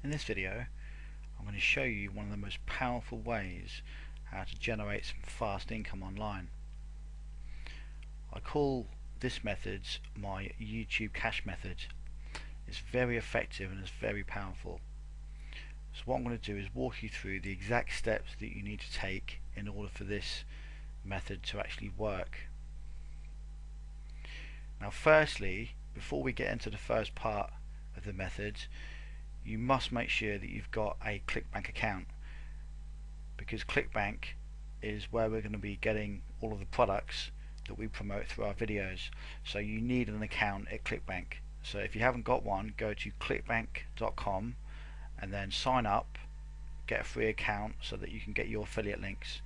In this video I'm going to show you one of the most powerful ways how to generate some fast income online. I call this method my YouTube cash method. It's very effective and it's very powerful. So what I'm going to do is walk you through the exact steps that you need to take in order for this method to actually work. Now firstly, before we get into the first part of the method, you must make sure that you've got a ClickBank account, because ClickBank is where we're going to be getting all of the products that we promote through our videos. So you need an account at ClickBank. So if you haven't got one, go to clickbank.com and then sign up, get a free account so that you can get your affiliate links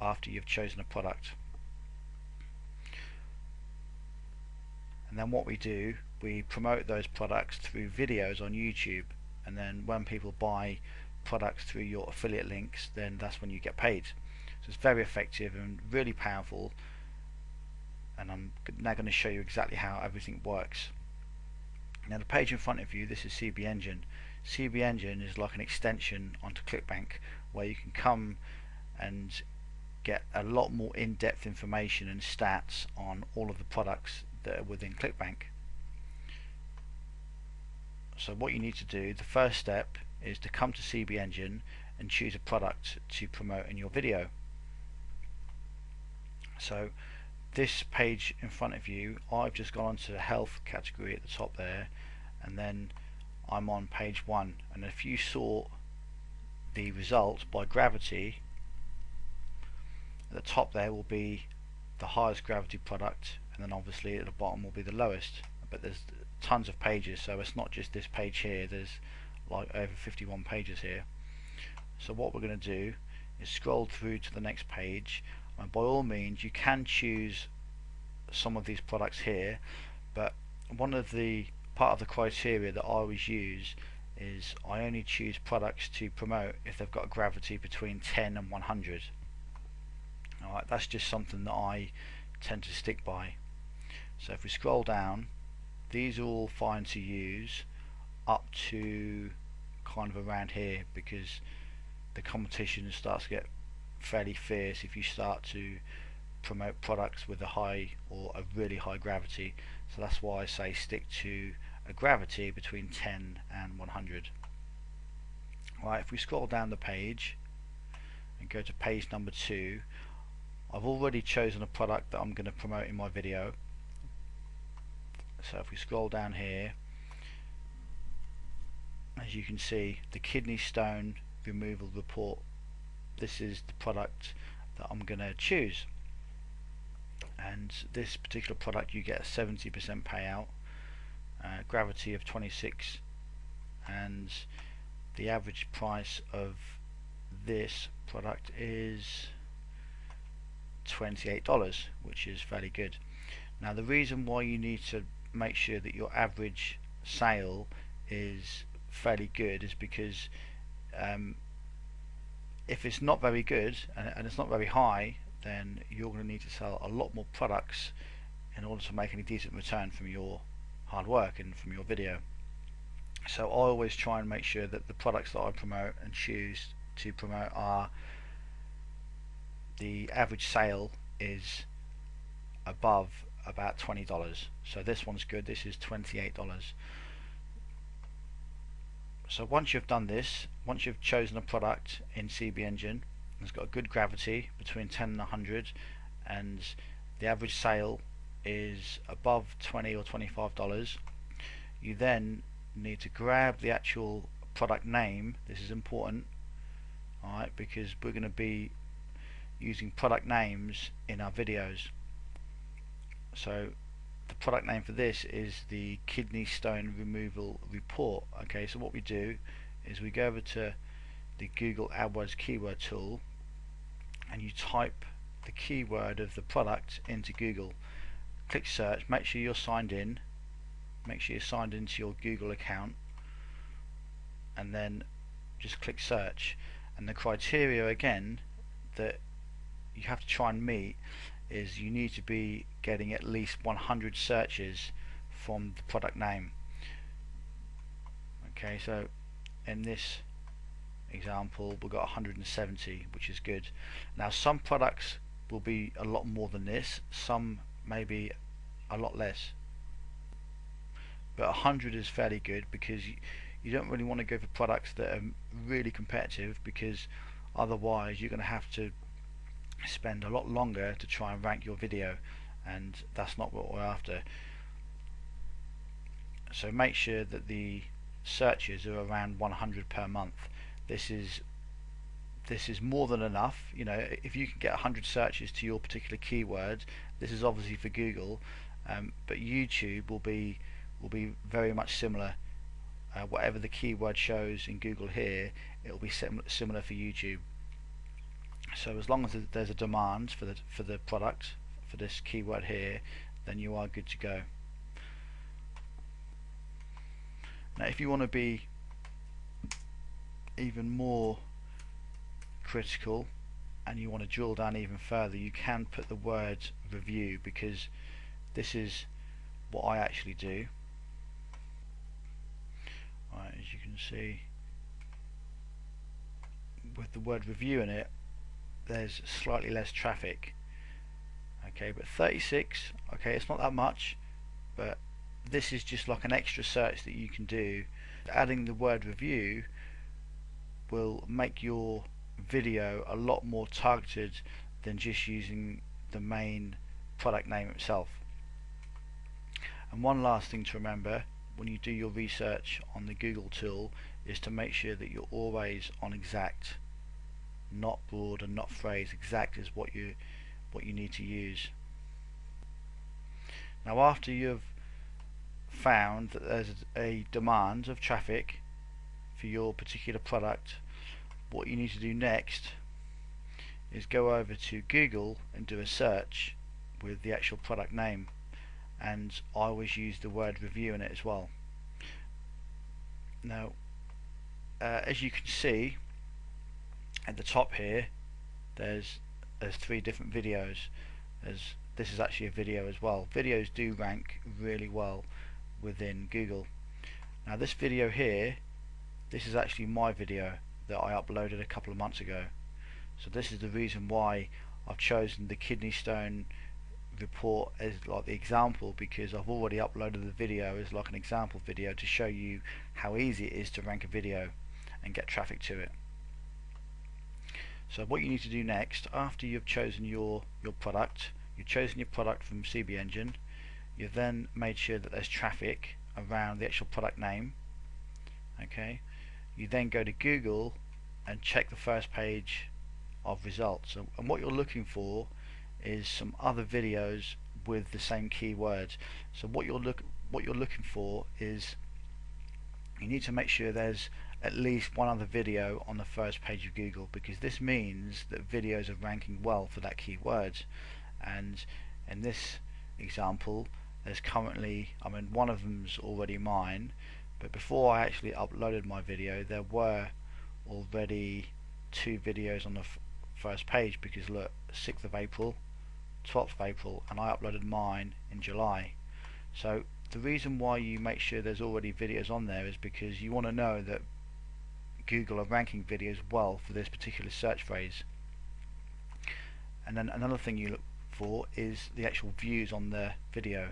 after you've chosen a product. And then what we do, we promote those products through videos on YouTube, and then when people buy products through your affiliate links, then that's when you get paid. So it's very effective and really powerful, and I'm now going to show you exactly how everything works. Now the page in front of you, this is CB Engine. CB Engine is like an extension onto ClickBank, where you can come and get a lot more in-depth information and stats on all of the products that are within ClickBank. So what you need to do, the first step, is to come to CB Engine and choose a product to promote in your video. So this page in front of you, I've just gone onto the health category at the top there, and then I'm on page 1, and if you sort the results by gravity, at the top there will be the highest gravity product, and then obviously at the bottom will be the lowest. But there's tons of pages, so it's not just this page here, there's like over 51 pages here. So what we're going to do is scroll through to the next page, and by all means you can choose some of these products here, but one of the part of the criteria that I always use is I only choose products to promote if they've got a gravity between 10 and 100. Alright, that's just something that I tend to stick by. So if we scroll down, these are all fine to use up to kind of around here, because the competition starts to get fairly fierce if you start to promote products with a high or a really high gravity. So that's why I say stick to a gravity between 10 and 100. Right, if we scroll down the page and go to page number 2, I've already chosen a product that I'm going to promote in my video. So if we scroll down here, as you can see, the kidney stone removal report, this is the product that I'm going to choose, and this particular product you get a 70% payout, gravity of 26, and the average price of this product is $28, which is fairly good. Now the reason why you need to make sure that your average sale is fairly good is because if it's not very good and it's not very high, then you're going to need to sell a lot more products in order to make any decent return from your hard work and from your video. So I always try and make sure that the products that I promote and choose to promote are, the average sale is above about $20. So this one's good, this is $28. So once you've done this, once you've chosen a product in CB Engine, it's got a good gravity between 10 and 100, and the average sale is above $20 or $25, you then need to grab the actual product name. This is important, alright, because we're going to be using product names in our videos. So the product name for this is the kidney stone removal report. Okay, so what we do is we go over to the Google AdWords keyword tool and you type the keyword of the product into Google, click search, make sure you're signed in, make sure you're signed into your Google account, and then just click search. And the criteria again that you have to try and meet is you need to be getting at least 100 searches from the product name. Okay, so in this example we've got 170, which is good. Now some products will be a lot more than this, some maybe a lot less, but 100 is fairly good because you don't really want to go for products that are really competitive, because otherwise you're going to have to spend a lot longer to try and rank your video, and that's not what we're after. So make sure that the searches are around 100 per month. This is more than enough. You know, if you can get 100 searches to your particular keyword, this is obviously for Google, but YouTube will be very much similar. Whatever the keyword shows in Google here, it will be similar for YouTube. So as long as there's a demand for the product for this keyword here, then you are good to go. Now if you want to be even more critical and you want to drill down even further, you can put the word review, because this is what I actually do. Right, as you can see, with the word review in it, there's slightly less traffic. Okay, but 36, okay, it's not that much, but this is just like an extra search that you can do. Adding the word review will make your video a lot more targeted than just using the main product name itself. And one last thing to remember when you do your research on the Google tool is to make sure that you're always on exact, not broad and not phrase. Exact is what you need to use. Now after you've found that there's a demand of traffic for your particular product, what you need to do next is go over to Google and do a search with the actual product name, and I always use the word review in it as well. Now as you can see at the top here, there's 3 different videos. This is actually a video as well. Videos do rank really well within Google. Now this video here, this is actually my video that I uploaded a couple of months ago. So this is the reason why I've chosen the kidney stone report as like the example, because I've already uploaded the video as like an example video to show you how easy it is to rank a video and get traffic to it. So what you need to do next, after you've chosen your product, you've chosen your product from CB Engine, you've then made sure that there's traffic around the actual product name. Okay, you then go to Google and check the first page of results, and what you're looking for is some other videos with the same keywords. So what you're looking for is, you need to make sure there's at least one other video on the first page of Google, because this means that videos are ranking well for that keyword. And in this example, there's currently, I mean, one of them's already mine, but before I actually uploaded my video, there were already 2 videos on the first page, because look, 6th of April, 12th of April, and I uploaded mine in July. So the reason why you make sure there's already videos on there is because you want to know that Google are ranking videos well for this particular search phrase. And then another thing you look for is the actual views on the video.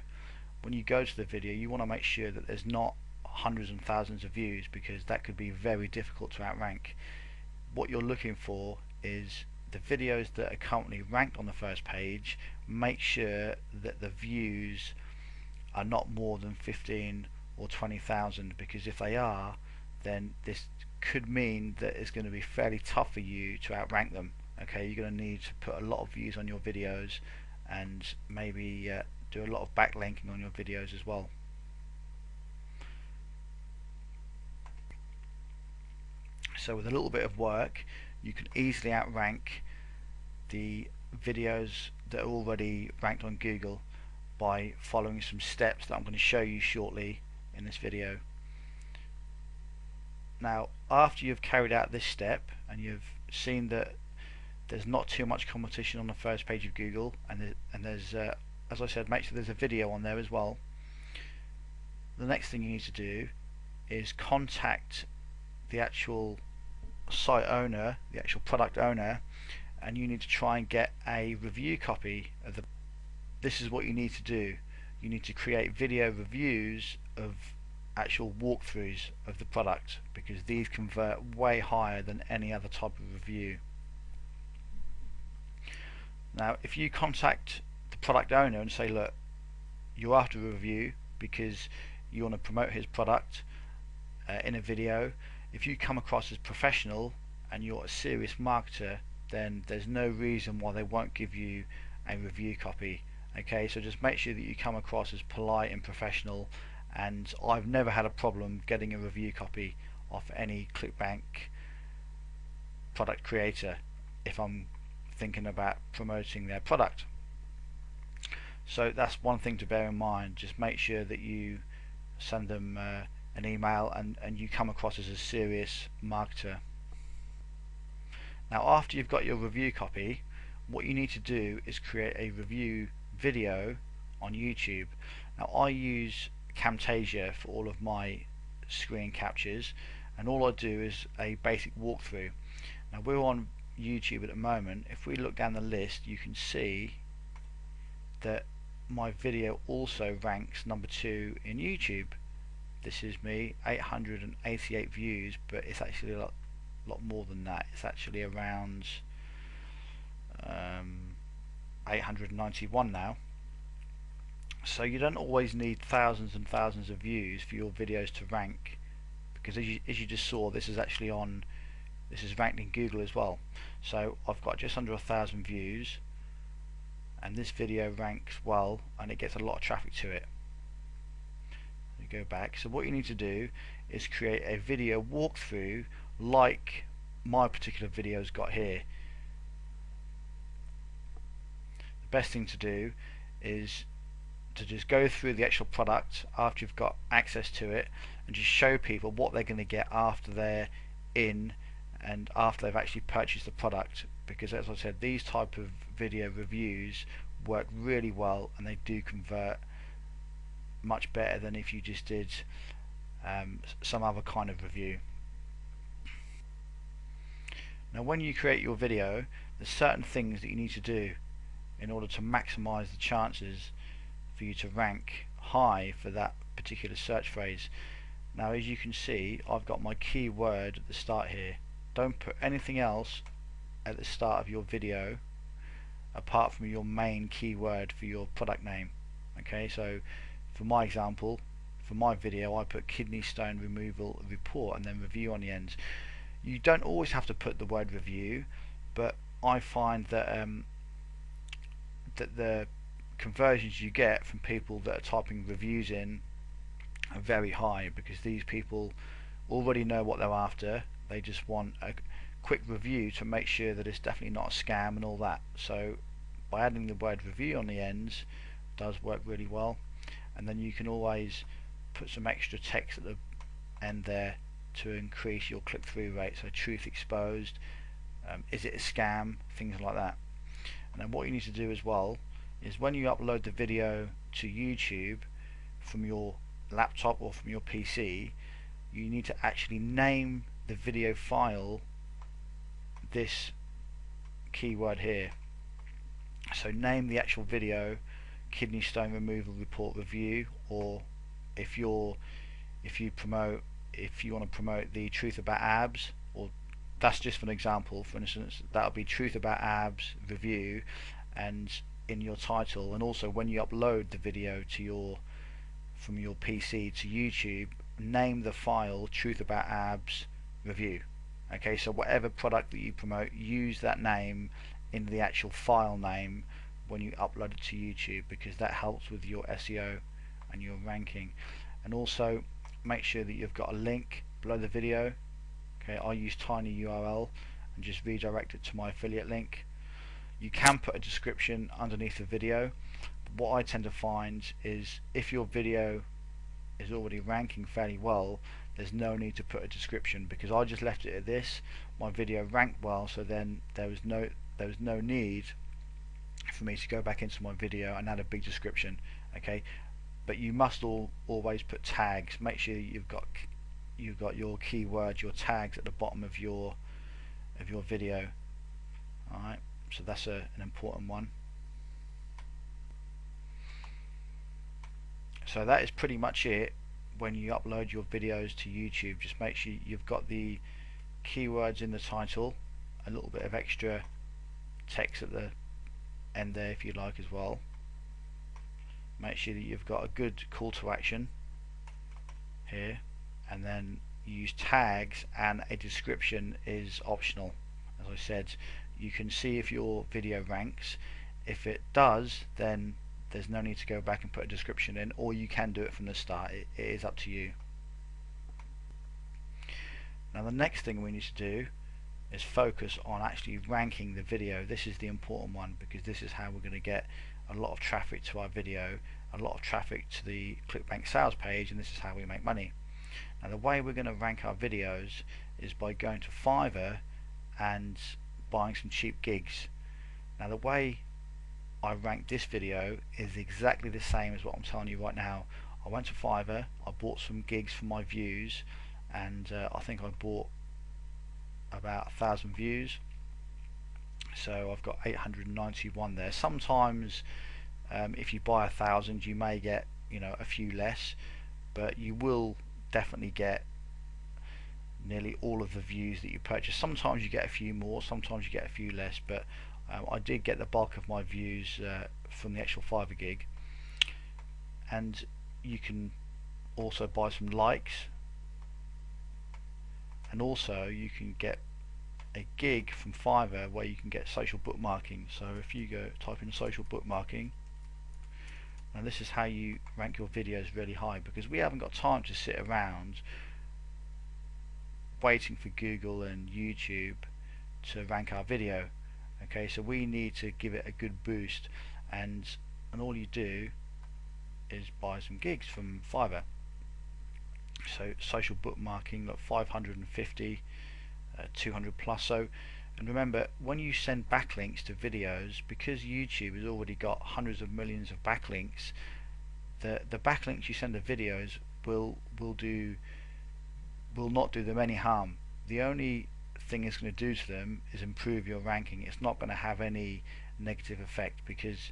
When you go to the video, you want to make sure that there's not hundreds and thousands of views, because that could be very difficult to outrank. What you're looking for is the videos that are currently ranked on the first page. Make sure that the views are not more than 15 or 20,000, because if they are, then this could mean that it's going to be fairly tough for you to outrank them. Okay, you're going to need to put a lot of views on your videos, and maybe do a lot of backlinking on your videos as well. So with a little bit of work, you can easily outrank the videos that are already ranked on Google by following some steps that I'm going to show you shortly in this video. Now, after you've carried out this step and you've seen that there's not too much competition on the first page of Google, and there's as I said, make sure there's a video on there as well, the next thing you need to do is contact the actual site owner, the actual product owner, and you need to try and get a review copy of the. This is what you need to do. You need to create video reviews of actual walkthroughs of the product, because these convert way higher than any other type of review. Now if you contact the product owner and say, look, you're after a review because you want to promote his product in a video, if you come across as professional and you're a serious marketer, then there's no reason why they won't give you a review copy. Okay, so just make sure that you come across as polite and professional, and I've never had a problem getting a review copy off any ClickBank product creator if I'm thinking about promoting their product. So that's one thing to bear in mind. Just make sure that you send them an email and you come across as a serious marketer. Now after you've got your review copy, what you need to do is create a review video on YouTube. Now I use Camtasia for all of my screen captures, and all I do is a basic walkthrough. Now we're on YouTube at the moment. If we look down the list, you can see that my video also ranks number 2 in YouTube. This is me, 888 views, but it's actually a lot more than that. It's actually around 891 now. So you don't always need thousands and thousands of views for your videos to rank, because as you just saw, this is actually on, this is ranked in Google as well. So I've got just under 1,000 views, and this video ranks well, and it gets a lot of traffic to it. You go back. So what you need to do is create a video walkthrough like my particular video's got here. The best thing to do is to just go through the actual product after you've got access to it, and just show people what they're going to get after they're in and after they've actually purchased the product, because as I said, these type of video reviews work really well, and they do convert much better than if you just did some other kind of review. Now when you create your video, there's certain things that you need to do in order to maximize the chances for you to rank high for that particular search phrase. Now as you can see, I've got my keyword at the start here. Don't put anything else at the start of your video apart from your main keyword for your product name. Okay, so for my example, for my video, I put kidney stone removal report and then review on the end. You don't always have to put the word review, but I find that that the conversions you get from people that are typing reviews in are very high, because these people already know what they're after. They just want a quick review to make sure that it's definitely not a scam and all that. So by adding the word review on the ends does work really well, and then you can always put some extra text at the end there to increase your click-through rate. So truth exposed, is it a scam, things like that. And then what you need to do as well is when you upload the video to YouTube from your laptop or from your PC, you need to actually name the video file this keyword here. So name the actual video kidney stone removal report review, or if you want to promote the truth about abs, or that's just for an example, for instance, that'll be truth about abs review, and in your title. And also when you upload the video to from your PC to YouTube, name the file truth about abs review. Okay, so whatever product that you promote, use that name in the actual file name when you upload it to YouTube, because that helps with your SEO and your ranking. And also make sure that you've got a link below the video. Okay, I use tinyurl and just redirect it to my affiliate link. You can put a description underneath the video, but what I tend to find is if your video is already ranking fairly well, there's no need to put a description, because I just left it at this. My video ranked well, so then there was no need for me to go back into my video and add a big description. Okay, but you must always put tags. Make sure you've got you've got your keywords, your tags at the bottom of your video. Alright, so that's an important one. So that is pretty much it. When you upload your videos to YouTube, just make sure you've got the keywords in the title, a little bit of extra text at the end there if you like as well. Make sure that you've got a good call to action here, and then use tags, and a description is optional. As I said, you can see if your video ranks. If it does, then there's no need to go back and put a description in, or you can do it from the start. It is up to you. Now the next thing we need to do is focus on actually ranking the video. This is the important one, because this is how we're going to get a lot of traffic to our video, a lot of traffic to the ClickBank sales page, and this is how we make money. Now the way we're going to rank our videos is by going to Fiverr and buying some cheap gigs. Now the way I ranked this video is exactly the same as what I'm telling you right now. I went to Fiverr, I bought some gigs for my views, and I think I bought about 1,000 views, so I've got 891 there. Sometimes if you buy 1,000 you may get, you know, a few less, but you will definitely get nearly all of the views that you purchase. Sometimes you get a few more, sometimes you get a few less, but I did get the bulk of my views from the actual Fiverr gig. And you can also buy some likes, and also you can get a gig from Fiverr where you can get social bookmarking. So if you go type in social bookmarking, and this is how you rank your videos really high, because we haven't got time to sit around waiting for Google and YouTube to rank our video. Okay, so we need to give it a good boost, and all you do is buy some gigs from Fiverr. So social bookmarking, like 550, 200 plus. So, and remember, when you send backlinks to videos, because YouTube has already got hundreds of millions of backlinks, the backlinks you send to videos will not do them any harm. The only thing it's going to do to them is improve your ranking. It's not going to have any negative effect, because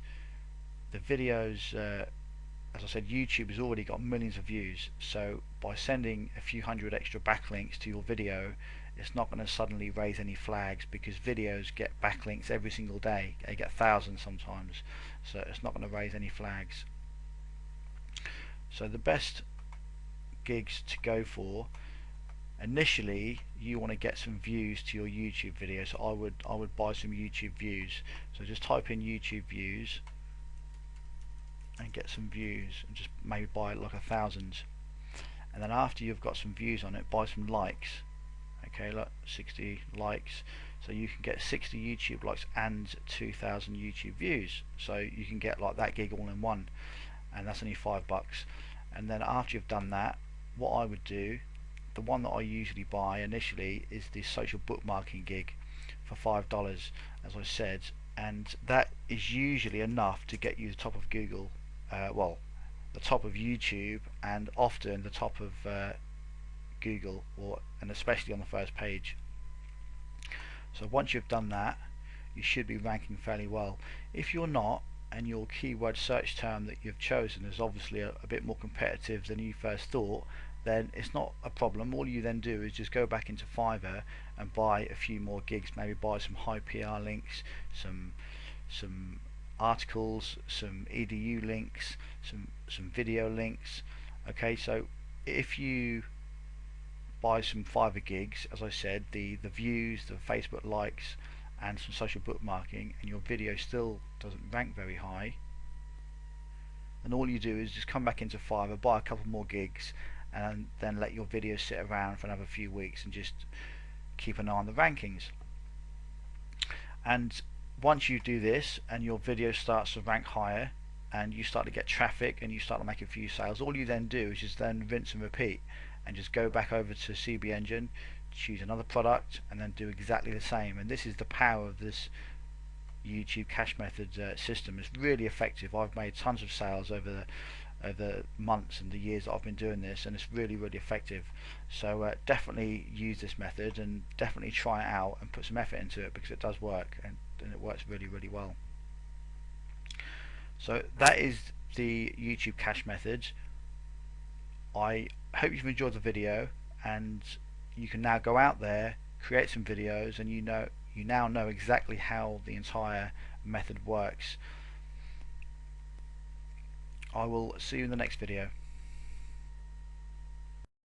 the videos, as I said, YouTube has already got millions of views, so by sending a few hundred extra backlinks to your video, it's not going to suddenly raise any flags, because videos get backlinks every single day. They get thousands sometimes, so it's not going to raise any flags. So the best gigs to go for, initially you want to get some views to your YouTube video. So I would buy some YouTube views. So just type in YouTube views and get some views, and just maybe buy like 1,000, and then after you've got some views on it, buy some likes. Okay, look, 60 likes, so you can get 60 YouTube likes and 2,000 YouTube views. So you can get like that gig all in one, and that's only $5. And then after you've done that, what I would do, the one that I usually buy initially, is the social bookmarking gig for $5, as I said, and that is usually enough to get you the top of Google, well, the top of YouTube, and often the top of Google, and especially on the first page. So once you've done that, you should be ranking fairly well. If you're not, and your keyword search term that you've chosen is obviously a bit more competitive than you first thought, then it's not a problem. All you then do is just go back into Fiverr and buy a few more gigs. Maybe buy some high PR links, some articles, some edu links, some video links. Okay, so if you buy some Fiverr gigs, as I said, the views, the Facebook likes, and some social bookmarking, and your video still doesn't rank very high, then all you do is just come back into Fiverr, buy a couple more gigs, and then let your video sit around for another few weeks and just keep an eye on the rankings. And once you do this and your video starts to rank higher and you start to get traffic and you start to make a few sales, all you then do is just then rinse and repeat, and just go back over to CB Engine, choose another product, and then do exactly the same. And this is the power of this YouTube cash method system. It's really effective. I've made tons of sales over over the months and the years that I've been doing this, and it's really effective. So definitely use this method and definitely try it out and put some effort into it, because it does work, and it works really well. So that is the YouTube cash method. I hope you've enjoyed the video, and you can now go out there, create some videos, and you now know exactly how the entire method works. I will see you in the next video.